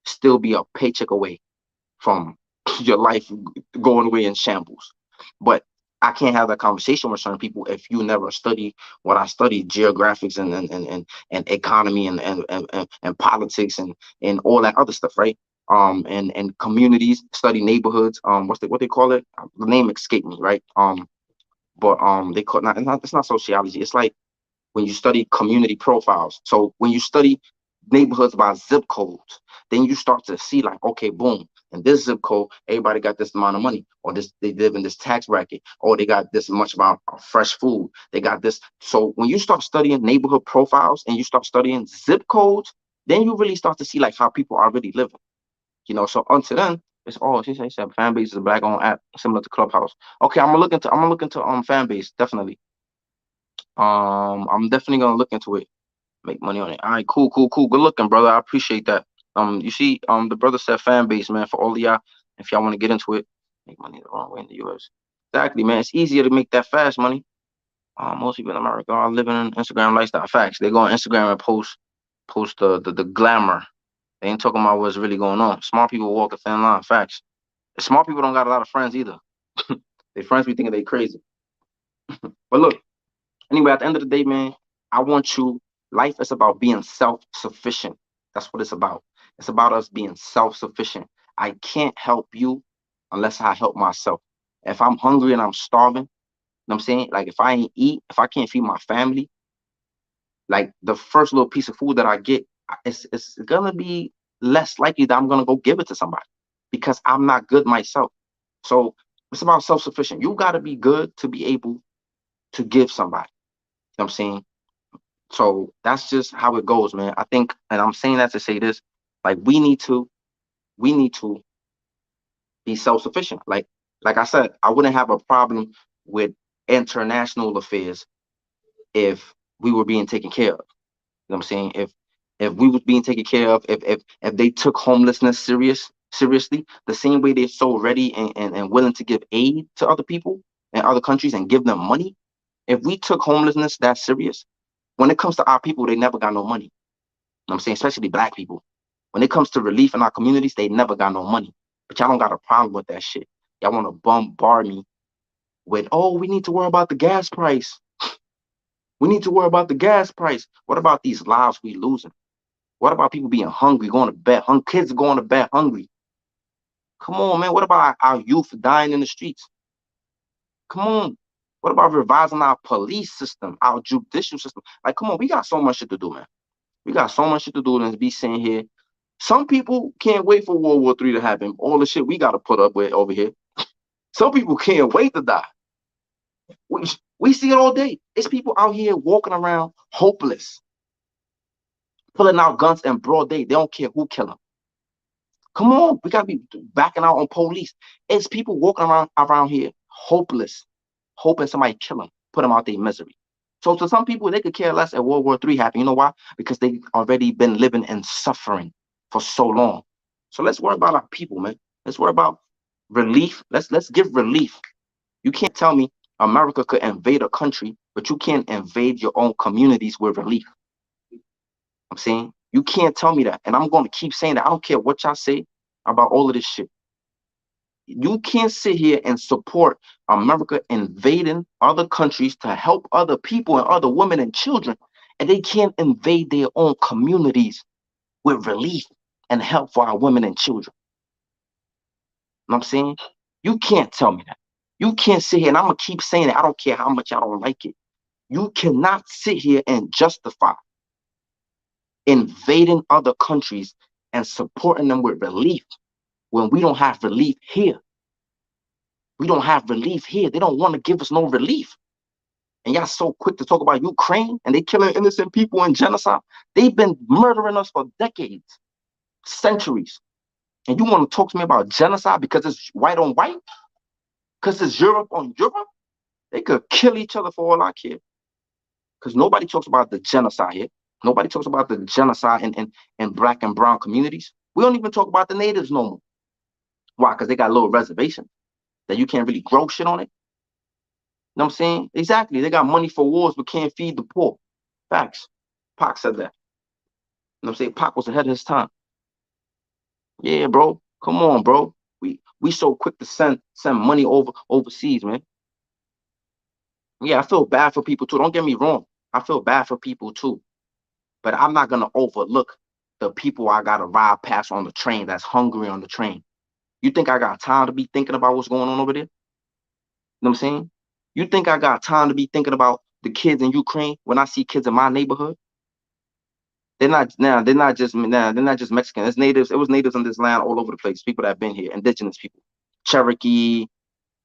A: still be a paycheck away from your life going away in shambles. But I can't have that conversation with certain people if you never study what I studied, geographics and economy and politics and all that other stuff, right? And communities, study neighborhoods. What they call it? The name escaped me, right? But they call it's not sociology. It's like when you study community profiles. So when you study neighborhoods by zip codes, then you start to see like, okay, boom, in this zip code, everybody got this amount of money, or this they live in this tax bracket, or they got this much amount of fresh food. They got this. So when you start studying neighborhood profiles and you start studying zip codes, then you really start to see like how people are really living. So until then, it's all she said. Fan base is a black owned app similar to Clubhouse. Okay, I'm gonna look into fan base definitely. I'm definitely gonna look into it. Make money on it. All right, cool, cool, cool. Good looking, brother. I appreciate that. You see, the brother said fan base, man, for all of y'all. If y'all want to get into it, make money the wrong way in the US. Exactly, man. It's easier to make that fast money. Most people in America are living in Instagram lifestyle. Facts. They go on Instagram and post the glamour. They ain't talking about what's really going on. Smart people walk a thin line. Facts. Smart people don't got a lot of friends either. They friends be thinking they crazy. But look, anyway, at the end of the day, man, I want you. Life is about being self-sufficient. That's what it's about. It's about us being self-sufficient. I can't help you unless I help myself. If I'm hungry and I'm starving, you know what I'm saying? Like if I ain't eat, if I can't feed my family, like the first little piece of food that I get, it's gonna be less likely that I'm gonna go give it to somebody because I'm not good myself. So it's about self-sufficient. You gotta be good to be able to give somebody. You know what I'm saying? So that's just how it goes, man. I think, and I'm saying that to say this, like we need to be self-sufficient. Like I said, I wouldn't have a problem with international affairs if we were being taken care of. You know what I'm saying? If we was being taken care of, if they took homelessness seriously, the same way they're so ready and willing to give aid to other people in other countries and give them money. If we took homelessness that serious, when it comes to our people, they never got no money. You know what I'm saying? Especially black people. When it comes to relief in our communities, they never got no money. But y'all don't got a problem with that shit. Y'all want to bombard me with, oh, we need to worry about the gas price. We need to worry about the gas price. What about these lives we losing? What about people being hungry, going to bed, kids going to bed hungry? Come on, man. What about our youth dying in the streets? Come on. What about revising our police system, our judicial system? Like, come on, we got so much shit to do, man. We got so much shit to do than to be sitting here. Some people can't wait for World War III to happen. All the shit we got to put up with over here. Some people can't wait to die. We see it all day. It's people out here walking around hopeless, pulling out guns in broad day. They don't care who kill them. Come on, we gotta be backing out on police. It's people walking around here hopeless, hoping somebody kill them, put them out their misery. So to some people, they could care less if World War III happened. You know why? Because they've already been living in suffering for so long. So let's worry about our people, man. Let's worry about relief. Let's give relief. You can't tell me America could invade a country, but you can't invade your own communities with relief. I'm saying you can't tell me that. And I'm going to keep saying that. I don't care what y'all say about all of this shit. You can't sit here and support America invading other countries to help other people and other women and children, and they can't invade their own communities with relief and help for our women and children. You know what I'm saying? You can't tell me that. You can't sit here, and I'm gonna keep saying it. I don't care how much I don't like it. You cannot sit here and justify invading other countries and supporting them with relief when we don't have relief here. We don't have relief here. They don't want to give us no relief. And y'all so quick to talk about Ukraine and they killing innocent people in genocide. They've been murdering us for decades, centuries. And you want to talk to me about genocide because it's white on white? Because it's Europe on Europe? They could kill each other for all I care. Because nobody talks about the genocide here. Nobody talks about the genocide in black and brown communities. We don't even talk about the natives no more. Why? Because they got a little reservation that you can't really grow shit on it. You know what I'm saying? Exactly. They got money for wars but can't feed the poor. Facts. Pac said that. You know what I'm saying? Pac was ahead of his time. Yeah, bro. Come on, bro. We so quick to send money overseas, man. Yeah, I feel bad for people too. Don't get me wrong. I feel bad for people too. But I'm not gonna overlook the people I gotta ride past on the train that's hungry on the train. You think I got time to be thinking about what's going on over there? You know what I'm saying? You think I got time to be thinking about the kids in Ukraine when I see kids in my neighborhood? They're not now. They're not just Mexican. It's natives. It was natives in this land all over the place. People that have been here, indigenous people, Cherokee,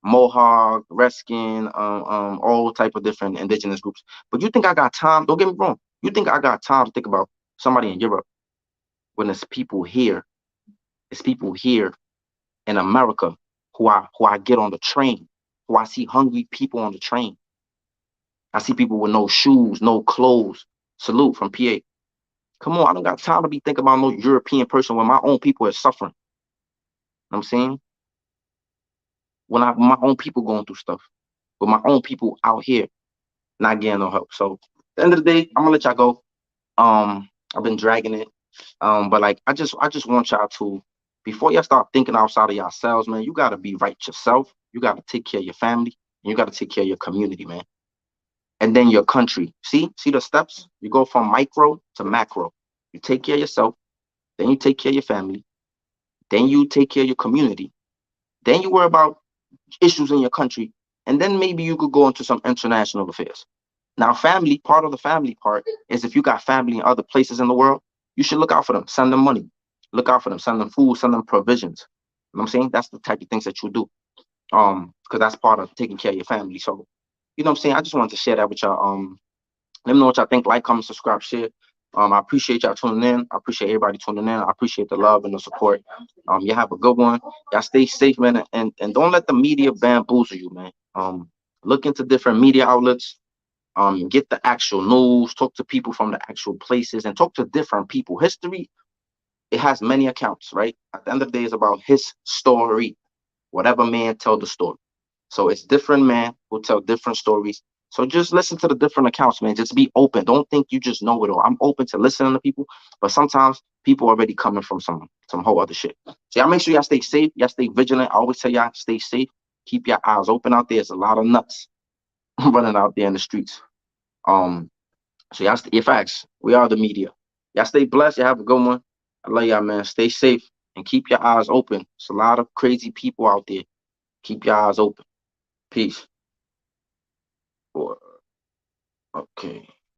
A: Mohawk, Redskin, all type of different indigenous groups. But you think I got time? Don't get me wrong. You think I got time to think about somebody in Europe when it's people here? It's people here in America who I get on the train, who I see hungry people on the train. I see people with no shoes, no clothes. Salute from PA. Come on, I don't got time to be thinking about no European person when my own people are suffering. You know what I'm saying? When my own people going through stuff, with my own people out here not getting no help. So at the end of the day, I'm gonna let y'all go. I've been dragging it. But like I just want y'all to, before y'all start thinking outside of yourselves, man, you gotta be right yourself. You gotta take care of your family, and you gotta take care of your community, man. And then your country. See the steps? You go from micro to macro. You take care of yourself, then you take care of your family, then you take care of your community, then you worry about issues in your country, and then maybe you could go into some international affairs. Now, family, part of the family part is if you got family in other places in the world, you should look out for them, send them money, look out for them, send them food, send them provisions. You know what I'm saying? That's the type of things that you do. Because that's part of taking care of your family. So, you know what I'm saying? I just wanted to share that with y'all. Let me know what y'all think. Like, comment, subscribe, share. I appreciate y'all tuning in. I appreciate everybody tuning in. I appreciate the love and the support. You have a good one. Y'all stay safe, man, and don't let the media bamboozle you, man. Look into different media outlets. Get the actual news, talk to people from the actual places, and talk to different people. History, it has many accounts, right? At the end of the day, it's about his story. Whatever man tell the story. So it's different men who tell different stories. So just listen to the different accounts, man. Just be open. Don't think you just know it all. I'm open to listening to people, but sometimes people already coming from some whole other shit. So y'all make sure y'all stay safe. Y'all stay vigilant. I always tell y'all stay safe. Keep your eyes open out there. There's a lot of nuts running out there in the streets. So y'all stay, facts. We are the media. Y'all stay blessed. Y'all have a good one. I love y'all, man. Stay safe and keep your eyes open. It's a lot of crazy people out there. Keep your eyes open. Peace. Okay.